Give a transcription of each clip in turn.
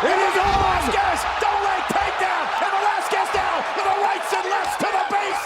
It is on! Velasquez, double leg takedown, and Velasquez down with the rights and lefts to the base.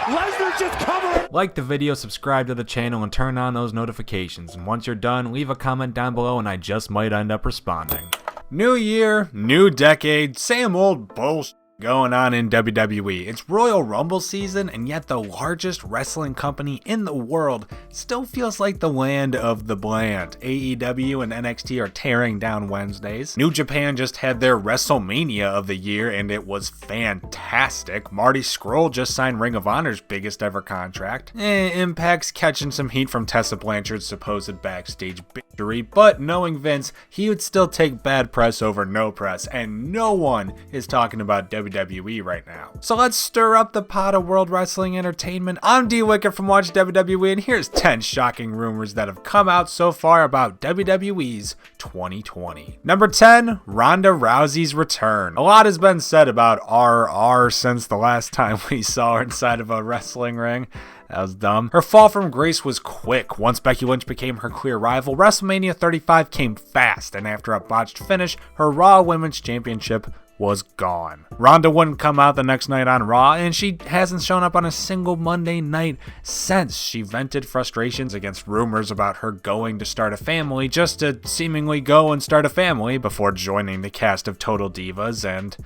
Lesnar just covering. Like the video, subscribe to the channel, and turn on those notifications. And once you're done, leave a comment down below and I just might end up responding. New year, new decade, same old bullshit going on in WWE. It's Royal Rumble season, and yet the largest wrestling company in the world still feels like the land of the bland. AEW and NXT are tearing down Wednesdays. New Japan just had their WrestleMania of the year, and it was fantastic. Marty Scurll just signed Ring of Honor's biggest ever contract. Impact's catching some heat from Tessa Blanchard's supposed backstage victory, but knowing Vince, he would still take bad press over no press, and no one is talking about WWE right now. So let's stir up the pot of World Wrestling Entertainment. I'm D Wicked from Watch WWE, and here's 10 shocking rumors that have come out so far about WWE's 2020. Number 10, Ronda Rousey's return. A lot has been said about RR since the last time we saw her inside of a wrestling ring. That was dumb. Her fall from grace was quick. Once Becky Lynch became her clear rival, WrestleMania 35 came fast, and after a botched finish, her Raw Women's Championship was gone. Ronda wouldn't come out the next night on Raw, and she hasn't shown up on a single Monday night since. She vented frustrations against rumors about her going to start a family just to seemingly go and start a family before joining the cast of Total Divas and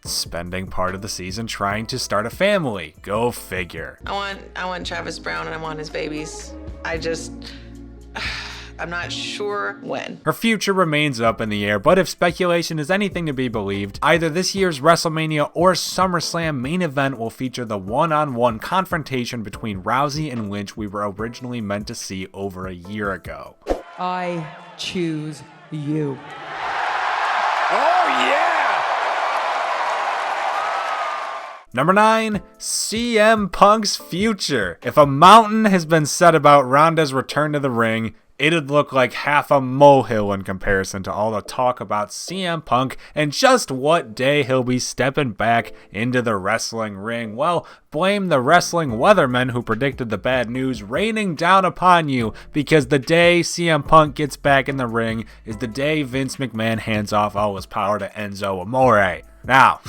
spending part of the season trying to start a family. Go figure. I want Travis Brown and I want his babies. I'm not sure when. Her future remains up in the air, but if speculation is anything to be believed, either this year's WrestleMania or SummerSlam main event will feature the one-on-one confrontation between Rousey and Lynch we were originally meant to see over a year ago. I choose you. Oh, yeah! Number 9, CM Punk's future. If a mountain has been said about Ronda's return to the ring, it'd look like half a molehill in comparison to all the talk about CM Punk and just what day he'll be stepping back into the wrestling ring. Well, blame the wrestling weathermen who predicted the bad news raining down upon you, because the day CM Punk gets back in the ring is the day Vince McMahon hands off all his power to Enzo Amore. Now,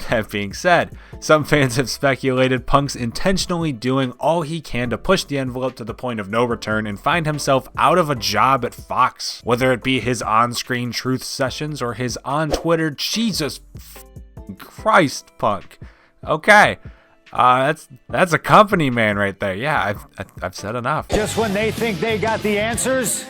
that being said, some fans have speculated Punk's intentionally doing all he can to push the envelope to the point of no return and find himself out of a job at Fox. Whether it be his on-screen truth sessions or his on-Twitter Jesus Christ Punk. Okay, that's a company man right there. Yeah, I've said enough. Just when they think they got the answers,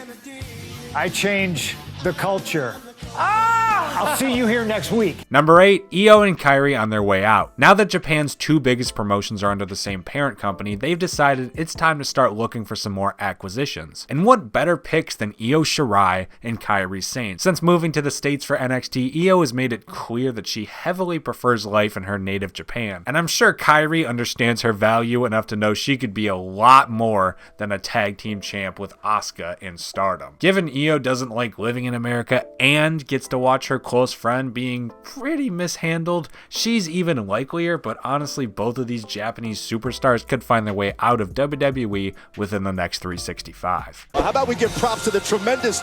I change the culture. I'll see you here next week. Number 8, Io and Kairi on their way out. Now that Japan's two biggest promotions are under the same parent company, they've decided it's time to start looking for some more acquisitions. And what better picks than Io Shirai and Kairi Sane? Since moving to the States for NXT, Io has made it clear that she heavily prefers life in her native Japan. And I'm sure Kairi understands her value enough to know she could be a lot more than a tag team champ with Asuka in Stardom. Given Io doesn't like living in America and gets to watch her close friend being pretty mishandled, she's even likelier, but honestly both of these Japanese superstars could find their way out of WWE within the next 365. How about we give props to the tremendous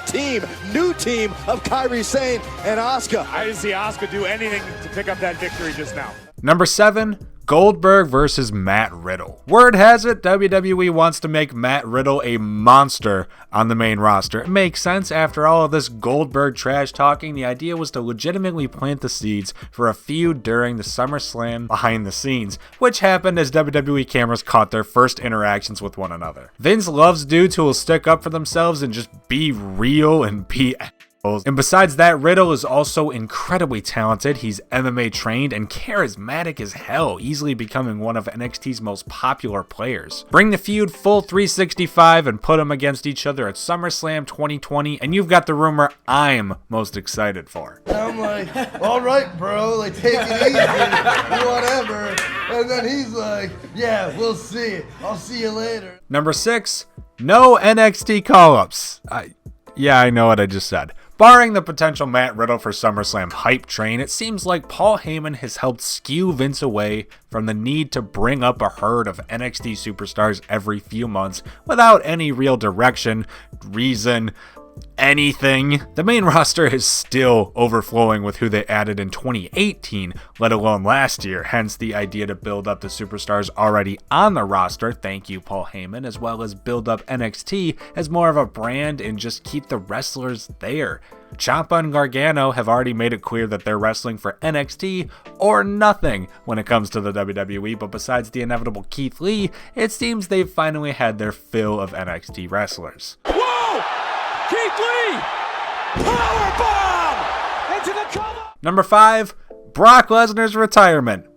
new team of Kairi Sane and Asuka. I didn't see Asuka do anything to pick up that victory just now. Number 7, Goldberg versus Matt Riddle. Word has it, WWE wants to make Matt Riddle a monster on the main roster. It makes sense. After all of this Goldberg trash talking, the idea was to legitimately plant the seeds for a feud during the SummerSlam behind the scenes, which happened as WWE cameras caught their first interactions with one another. Vince loves dudes who will stick up for themselves and just be real and be And besides that, Riddle is also incredibly talented. He's MMA trained and charismatic as hell, easily becoming one of NXT's most popular players. Bring the feud full 365 and put them against each other at SummerSlam 2020, and you've got the rumor I'm most excited for. And I'm like, all right, bro, like, take it easy, whatever. And then he's like, yeah, we'll see. I'll see you later. Number 6, no NXT Callups. Yeah, I know what I just said. Barring the potential Matt Riddle for SummerSlam hype train, it seems like Paul Heyman has helped skew Vince away from the need to bring up a herd of NXT superstars every few months without any real direction, reason, anything. The main roster is still overflowing with who they added in 2018, let alone last year, hence the idea to build up the superstars already on the roster, thank you Paul Heyman, as well as build up NXT as more of a brand and just keep the wrestlers there. Ciampa and Gargano have already made it clear that they're wrestling for NXT or nothing when it comes to the WWE, but besides the inevitable Keith Lee, it seems they've finally had their fill of NXT wrestlers. Whoa! Keith Lee! Powerbomb! Into the cover! Number 5, Brock Lesnar's retirement.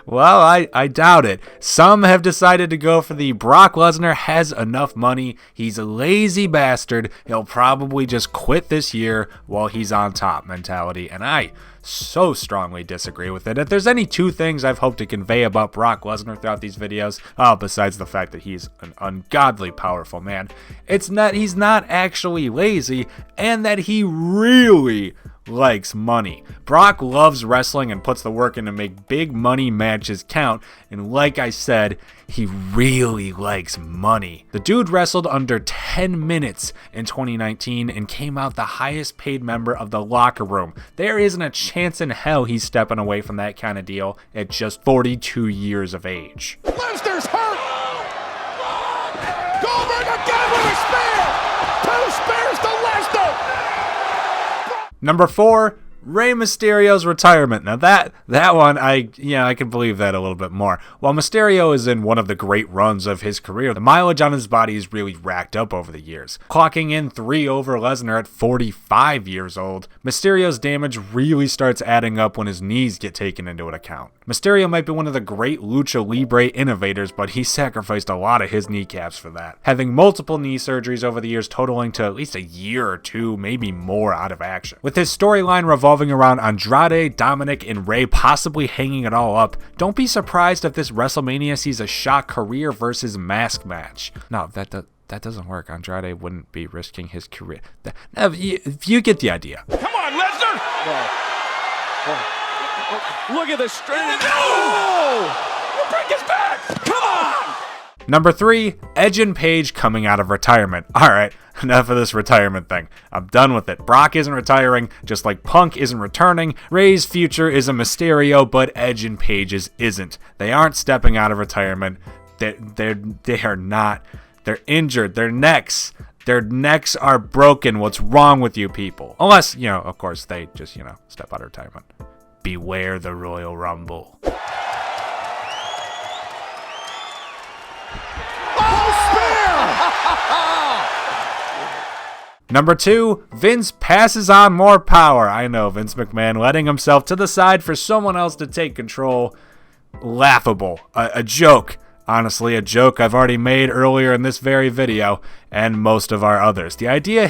Well, I doubt it. Some have decided to go for the Brock Lesnar has enough money, he's a lazy bastard, he'll probably just quit this year while he's on top mentality, and I so strongly disagree with it. If there's any two things I've hoped to convey about Brock Lesnar throughout these videos, besides the fact that he's an ungodly powerful man, it's that he's not actually lazy and that he really likes money. Brock loves wrestling and puts the work in to make big money matches count, and like I said, he really likes money. The dude wrestled under 10 minutes in 2019 and came out the highest paid member of the locker room. There isn't a chance in hell he's stepping away from that kind of deal at just 42 years of age. Lesnar's hurt! Goldberg again with a spear! 2 spears to Lesnar! Number 4, Rey Mysterio's retirement. Now that one, I can believe that a little bit more. While Mysterio is in one of the great runs of his career, the mileage on his body is really racked up over the years. Clocking in 3 over Lesnar at 45 years old, Mysterio's damage really starts adding up when his knees get taken into account. Mysterio might be one of the great lucha libre innovators, but he sacrificed a lot of his kneecaps for that, having multiple knee surgeries over the years totaling to at least a year or 2, maybe more out of action. With his storyline revolving around Andrade, Dominic, and Rey possibly hanging it all up, don't be surprised if this WrestleMania sees a Shock career versus mask match. No, that doesn't work. Andrade wouldn't be risking his career. If you get the idea. Come on, Lesnar! Look at the straight. No! You break his back! Come on! Number 3, Edge and Paige coming out of retirement. Alright, enough of this retirement thing. I'm done with it. Brock isn't retiring, just like Punk isn't returning. Rey's future is a Mysterio, but Edge and Paige's isn't. They aren't stepping out of retirement. They are not. They're injured. Their necks are broken. What's wrong with you people? Unless, of course, they just, step out of retirement. Beware the Royal Rumble. Number 2, Vince passes on more power. I know, Vince McMahon letting himself to the side for someone else to take control. Laughable. A joke. Honestly, a joke I've already made earlier in this very video, and most of our others. The idea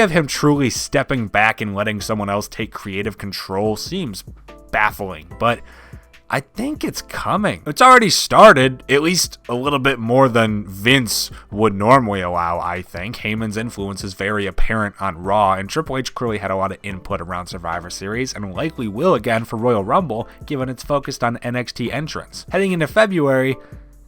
of him truly stepping back and letting someone else take creative control seems baffling, but I think it's coming. It's already started, at least a little bit more than Vince would normally allow, I think. Heyman's influence is very apparent on Raw, and Triple H clearly had a lot of input around Survivor Series, and likely will again for Royal Rumble, given it's focused on NXT entrants. Heading into February,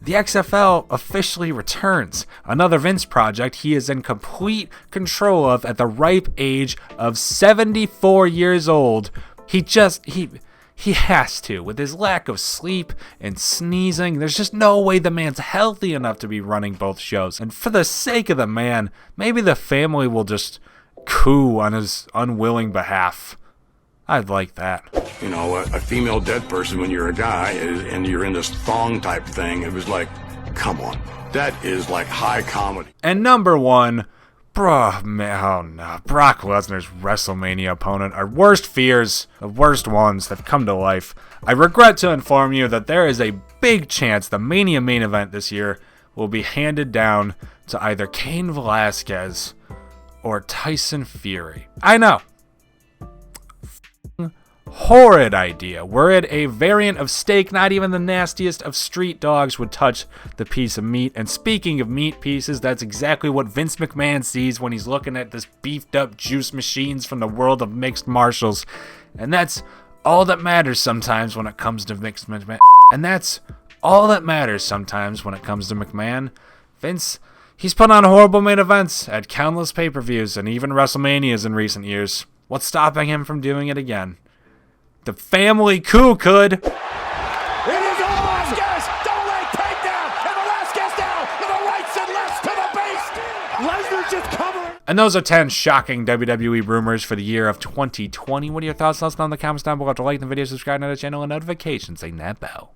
the XFL officially returns. Another Vince project he is in complete control of at the ripe age of 74 years old. He has to. With his lack of sleep and sneezing, there's just no way the man's healthy enough to be running both shows. And for the sake of the man, maybe the family will just coo on his unwilling behalf. I'd like that. You know, a female dead person when you're a guy and you're in this thong type thing, it was like, come on. That is like high comedy. And number 1, Brock Lesnar's WrestleMania opponent. Our worst fears, the worst ones that come to life. I regret to inform you that there is a big chance the Mania main event this year will be handed down to either Cain Velasquez or Tyson Fury. I know. Horrid idea. Were it a variant of steak, not even the nastiest of street dogs would touch the piece of meat. And speaking of meat pieces, that's exactly what Vince McMahon sees when he's looking at this beefed up juice machines from the world of mixed martials. And that's all that matters sometimes when it comes to mixed McMahon. And that's all that matters sometimes when it comes to McMahon. Vince, He's put on horrible main events at countless pay-per-views and even WrestleManias in recent years. What's stopping him from doing it again? The family coup could. It is on! Velasquez! Double leg takedown! And Velasquez down! And the rights and lefts to the base! Lesnar just covering! And those are 10 shocking WWE rumors for the year of 2020. What are your thoughts? Let us know in the comments down below. To like the video, subscribe to the channel, and notifications. Ring that bell.